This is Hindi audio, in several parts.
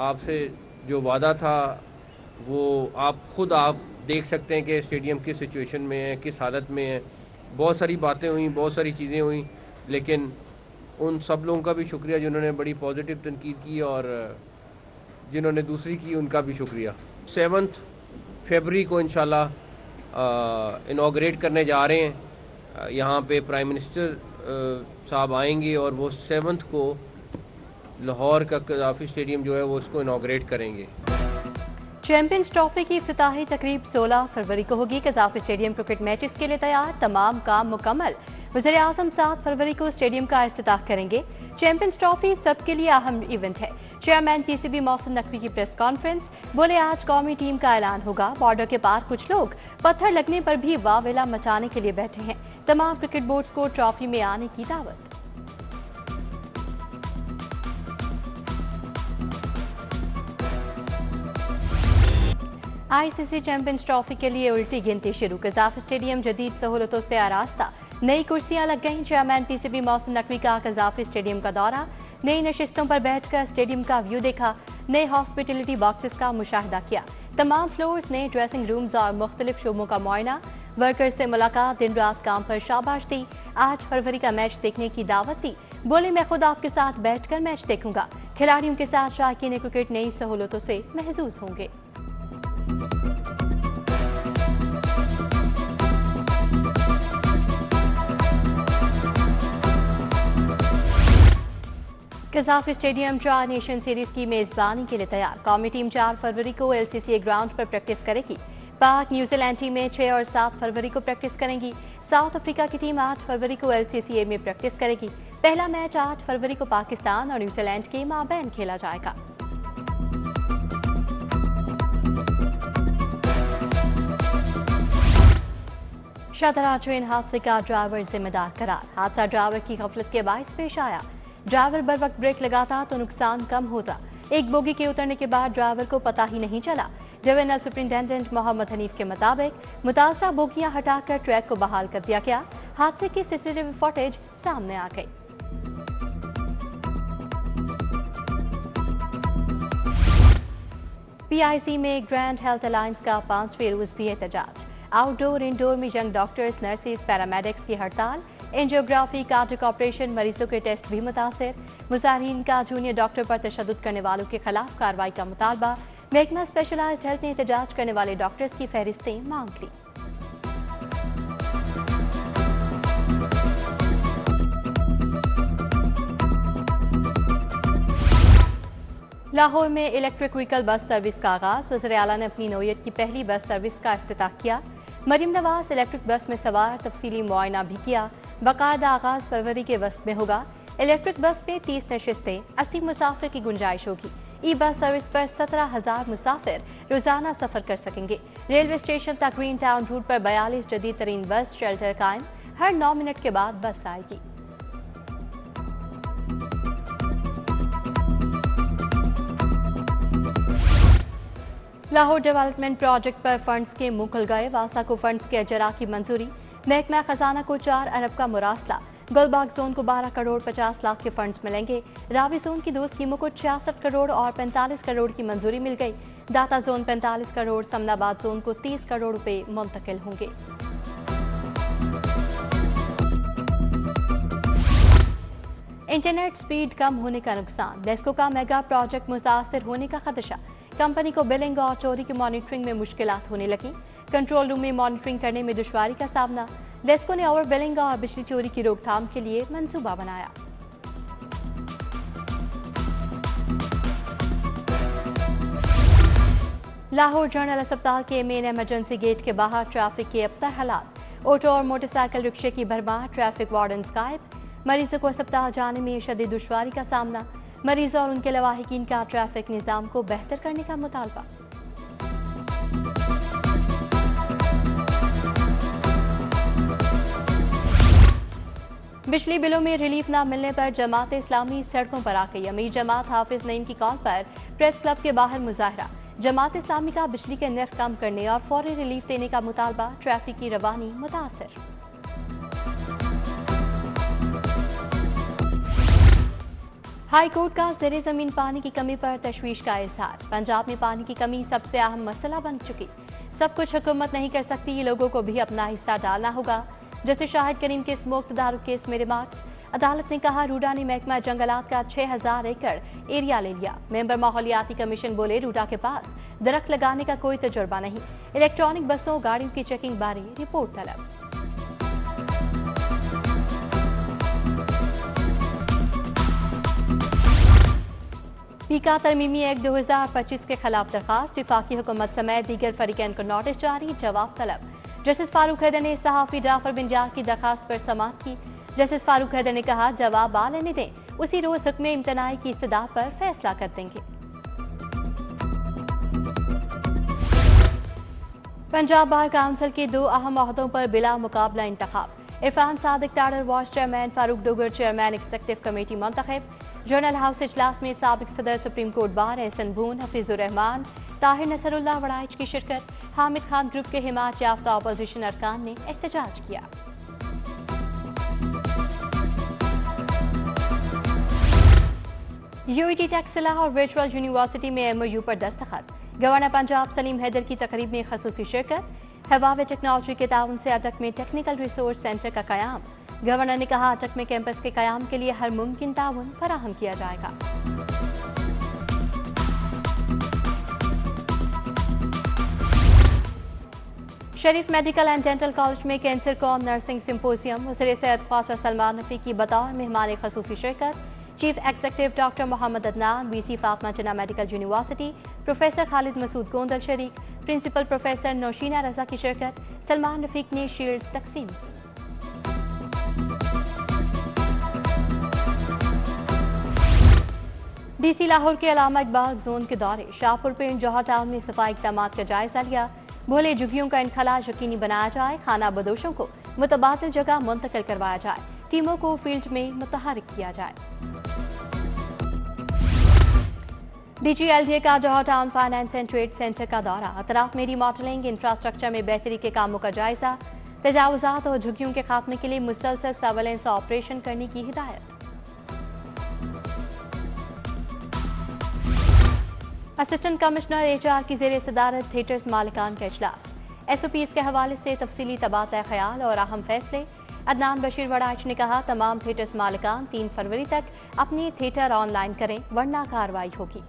आपसे जो वादा था वो आप देख सकते हैं कि स्टेडियम किस सिचुएशन में है, किस हालत में है। बहुत सारी बातें हुई, बहुत सारी चीज़ें हुई, लेकिन उन सब लोगों का भी शुक्रिया जिन्होंने बड़ी पॉजिटिव तनकीद की, और जिन्होंने दूसरी की उनका भी शुक्रिया। 7 फरवरी को इंशाल्लाह इनॉग्रेट करने जा रहे हैं। यहाँ पे प्राइम मिनिस्टर साहब आएंगे और वो 7 को लाहौर का कज़ाफ़ी स्टेडियम जो है वो उसको इनॉग्रेट करेंगे। चैंपियंस ट्रॉफी की इफ्तिताही तकरीब 16 फरवरी को होगी। कज़ाफ़ी स्टेडियम क्रिकेट मैचेस के लिए तैयार, तमाम काम मुकम्मल। वज़ीर आज़म 7 फरवरी को स्टेडियम का इफ्तिताह करेंगे। चैंपियंस ट्रॉफी सबके लिए अहम इवेंट है। चेयरमैन पीसीबी मोहसिन नकवी की प्रेस कॉन्फ्रेंस, बोले आज कौमी टीम का ऐलान होगा। बॉर्डर के पार कुछ लोग पत्थर लगने पर भी वावेला मचाने के लिए बैठे हैं। तमाम क्रिकेट बोर्ड्स को ट्रॉफी में आने की दावत। आईसीसी चैंपियंस ट्रॉफी के लिए उल्टी गिनती शुरू। कज़ाफ़ी स्टेडियम जदीद सहूलतों से आरास्ता, नई कुर्सियां लग गईं। चेयरमैन पीसीबी मोहसिन नकवी का कज़ाफ़ी स्टेडियम का दौरा, नई नशिस्तों पर बैठकर स्टेडियम का व्यू देखा, नए हॉस्पिटलिटी बॉक्सेस का मुशाहिदा किया, तमाम फ्लोर्स, नए ड्रेसिंग रूम्स और मुख्तलिफ शोबों का मुआयना, वर्कर्स से मुलाकात, दिन रात काम पर शाबाश दी। 8 फरवरी का मैच देखने की दावत दी। बोले मैं खुद आपके साथ बैठकर मैच देखूंगा। खिलाड़ियों के साथ शायकीन क्रिकेट नई सहूलतों से महजूज होंगे। कज़ाफ़ी स्टेडियम 4 नेशन सीरीज की मेजबानी के लिए तैयार। कौमी टीम 4 फरवरी को एलसीसीए ग्राउंड पर प्रैक्टिस करेगी। पाक न्यूजीलैंड टीमें 6 और 7 फरवरी को प्रैक्टिस करेंगी। साउथ अफ्रीका की टीम 8 फरवरी को एलसीसीए में प्रैक्टिस करेगी। पहला मैच 8 फरवरी को पाकिस्तान और न्यूजीलैंड के माबैन खेला जाएगा। शाहदरा ट्रेन हादसे का ड्राइवर जिम्मेदार करार। हादसा ड्राइवर की गफलत के बायस पेश आया। ड्राइवर बर वक्त ब्रेक लगाता तो नुकसान कम होता। एक बोगी के उतरने के बाद ड्राइवर को पता ही नहीं चला। डिविजनल सुपरिंटेंडेंट मोहम्मद हनीफ के मुताबिक मुतासरा बोगियां हटाकर ट्रैक को बहाल कर दिया गया। हादसे की सीसीटीवी फुटेज सामने आ गई। पीआईसी में ग्रैंड हेल्थ अलायंस का 5वें रोज भी एहतजाज। आउटडोर इंडोर में यंग डॉक्टर्स, नर्सेज, पैरामेडिक्स की हड़ताल। एंजियोग्राफी, कार्डियक ऑपरेशन, मरीजों के टेस्ट भी मुतासर। मुजाहिरीन का जूनियर डॉक्टर पर तशद्दुद करने वालों के खिलाफ कार्रवाई का मुतालबा। महकमा स्पेशलाइज्ड हेल्थ ने एहतजाज करने वाले डॉक्टर्स की फहरिस्तें मांग ली। लाहौर में इलेक्ट्रिक व्हीकल बस सर्विस का आगाज। वज़ीर आला ने अपनी नौयत की पहली बस सर्विस का इफ्तिताह किया। मरीम नवाज इलेक्ट्रिक बस में सवार, तफसीली मुआयना भी किया। बाकायदा आगाज फरवरी के वस्त में होगा। इलेक्ट्रिक बस में 30 नशिस्तें, 80 मुसाफिर की गुंजाइश होगी। ई बस सर्विस पर 17,000 मुसाफिर रोजाना सफर कर सकेंगे। रेलवे स्टेशन तक ग्रीन टाउन रूट पर 42 जदीद तरीन बस शेल्टर कायम। हर 9 मिनट के बाद बस आएगी। लाहौर डेवलपमेंट प्रोजेक्ट पर फंड्स के मुंह खुल गए। वासा को फंड्स के अजरा की मंजूरी। महकमा खजाना को 4 अरब का मुरासला। गुलबाग जोन को 12 करोड़ 50 लाख के फंड्स मिलेंगे। रावी जोन की 2 स्कीमों को 66 करोड़ और 45 करोड़ की मंजूरी मिल गई। दाता जोन 45 करोड़, समनाबाद जोन को 30 करोड़ रुपए मुंतकिल होंगे। इंटरनेट स्पीड कम होने का नुकसान। लेस्को का मेगा प्रोजेक्ट मुतासर होने का खदशा। कंपनी को बिलिंग और चोरी की मॉनिटरिंग में मुश्किलात होने लगी। कंट्रोल रूम में मॉनिटरिंग करने में दुश्वारी का सामना। लेस्को ने ओवर बिलिंग और बिजली चोरी की रोकथाम के लिए मंसूबा बनाया। लाहौर जनरल अस्पताल के मेन इमरजेंसी गेट के बाहर ट्रैफिक के अबतर हालात। ऑटो और मोटरसाइकिल रिक्शे की भरमार, ट्रैफिक वार्डन गायब। मरीजों को अस्पताल जाने में शदीद दुश्वारी का सामना। मरीजों और उनके लवाहिकीन का ट्रैफिक निज़ाम को बेहतर करने का मुतालबा। बिजली बिलों में रिलीफ न मिलने पर जमात इस्लामी सड़कों पर आ गई। अमीर जमात हाफिज नईम की कॉल पर प्रेस क्लब के बाहर मुजाहरा। जमात इस्लामी का बिजली के नर्ख कम करने और फौरी रिलीफ देने का मुतालबा। ट्रैफिक की रवानी मुतासर। हाई कोर्ट का ज़ेरे ज़मीन पानी की कमी पर तशवीश का इजहार। पंजाब में पानी की कमी सबसे अहम मसला बन चुकी। सब कुछ हुकूमत नहीं कर सकती, ये लोगों को भी अपना हिस्सा डालना होगा। जैसे शाहिद करीम के स्मोक तदारुक केस में रिमार्क्स। अदालत ने कहा रूडा ने महकमा जंगलात का 6000 एकड़ एरिया ले लिया। मेंबर माहौलियाती कमीशन बोले रूडा के पास दरख्त लगाने का कोई तजुर्बा नहीं। इलेक्ट्रॉनिक बसों गाड़ियों की चेकिंग बारे रिपोर्ट तलब। पीका तरमीमी एक्ट 2025 के खिलाफ दरखास्त। विफाकी हुकूमत समेत दीगर फरीकैन को नोटिस जारी, जवाब तलब। जस्टिस फारूक हैदर ने सहाफ़ी जाफर बिन जार की दरखास्त पर समाअत की। जस्टिस फारूक हैदर ने कहा जवाब आ लेने दें, उसी रोज हुक्म इम्तनाई की इस्तदा पर फैसला कर देंगे। पंजाब बार काउंसिल के 2 अहम ओहदों पर बिला मुकाबला इंतखाब। Irfan Sadiq Tarar vice chairman, Farooq Dogar chairman executive committee मुंतखब। जनरल हाउस इजलास में साबिक सदर supreme court bar Ahsan Boon, Hafeezur Rahman, Tahir Nasrullah Waraich की शिरकत। हामिद खान ग्रुप के हिमायत याफ्ता अपोजिशन अरकान ने एहतजाज किया। यूईटी टेक्सला और वर्चुअल यूनिवर्सिटी में एमओयू पर दस्तखत। गवर्नर पंजाब सलीम हैदर की तकरीब में खसूसी शिरकत। हवावे टेक्नोलॉजी के ताउन से अटक में टेक्निकल रिसोर्स सेंटर का कयाम। गवर्नर ने कहा अटक में कैंपस के कयाम के लिए हर मुमकिन ताउन फराहम किया जाएगा। शरीफ मेडिकल एंड डेंटल कॉलेज में कैंसर कॉम नर्सिंग सिंपोजियम। वज़ीर सेहत ख्वाजा सलमान रफी की बतौर मेहमान खसूसी शिरकत। Chief executive doctor Mohammad Adnan, VC Fatima Jinnah medical university, professor Khalid Masood Gondal शरीक, प्रिंसिपल प्रोफेसर नौशीना रजा की शिरकत। सलमान रफीक ने शील्ड्स तकसीम की। डीसी लाहौर के अलामा इकबाल जोन के दौरे। शाहपुर पिंड जौहर टाउन में सफाई इक़दाम का जायजा लिया। भोले झुग्गियों का इनखला यकीनी बनाया जाए। खाना बदोशों को मुतबादिल जगह मुंतकिल करवाया जाए। टीमों को फील्ड में मुतहरिक किया जाए। डीजीएलडीए का Johar town finance and trade centre का दौरा। अतराफ में रीमॉडलिंग इंफ्रास्ट्रक्चर में बेहतरी के कामों का जायजा। तजावुजात और झुग्गियों के खात्मे के लिए मुसलसल सर्वेलेंस ऑपरेशन करने की हिदायत। असिस्टेंट कमिश्नर एचआर की जेर सदारत थिएटर्स मालिकान का इजलास। एसओपीज के हवाले से तफसीली तबादला ख्याल और अहम फैसले। अदनान बशीर वड़ाइच ने कहा तमाम थिएटर्स मालिकान 3 फरवरी तक अपने थिएटर ऑनलाइन करें वरना कार्रवाई होगी।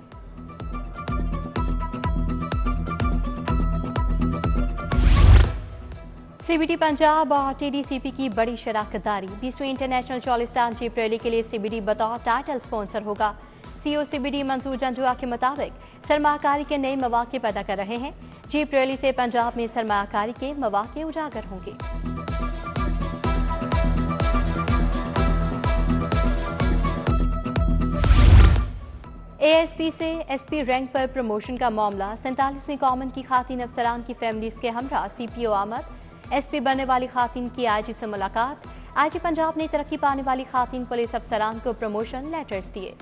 सीबीडी पंजाब और टीडीसीपी की बड़ी शराकतदारी। 20वीं इंटरनेशनल चालिस्तान जीप रैली के लिए सीबीडी बतौर टाइटल स्पॉन्सर होगा। सीओ सीबीडी मंसूर जंजुआ के मुताबिक सरमाकारी के नए मौके पैदा कर रहे हैं। जीप रैली से पंजाब में सरमाकारी के मौके उजागर होंगे। एएसपी से एसपी रैंक पर प्रमोशन का मामला। 47वीं कॉमन की खातिन अफसरान की फैमिलीज के हमरा सीपीओ आमद। एसपी बनने वाली खातिन की आईजी से मुलाकात। आईजी पंजाब ने तरक्की पाने वाली खातिन पुलिस अफसरान को प्रमोशन लेटर्स दिए।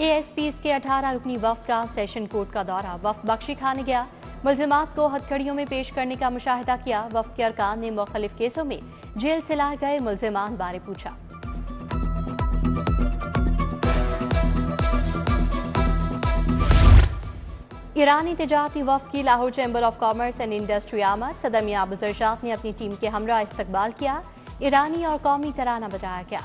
एएसपीज के 18 रुकनी वफ्द का सेशन कोर्ट का दौरा। वफ्द बख्शी खाने गया। मुल्जिमात को हथकड़ियों में पेश करने का मुशाहिदा किया। वफ्द के अरकान ने मुख्तलिफ केसों में जेल से लाए गए मुल्जिमान बारे पूछा। ईरानी तिजारती वफ्द की Lahore chamber of commerce and industry आमद। सदर मियां अबूजर शाह ने अपनी टीम के हमरा इस्तकबाल किया। ईरानी और कौमी तराना बजाया गया।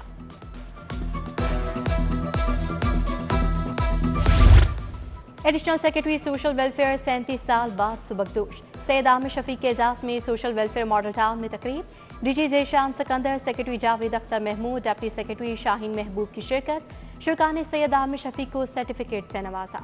एडिशनल सेक्रेटरी सोशल वेलफेयर 37 साल बाद सुबकदोश। सैयद आमिर शफीक के एजाज में सोशल वेलफेयर मॉडल टाउन में तकरीब। DG Zeeshan Sikandar, secretary Javed Akhtar Mahmood, deputy secretary Shaheen Mehboob की शिरकत। शुरका ने सैयद आमिर शफीक को सर्टिफिकेट से नवाजा।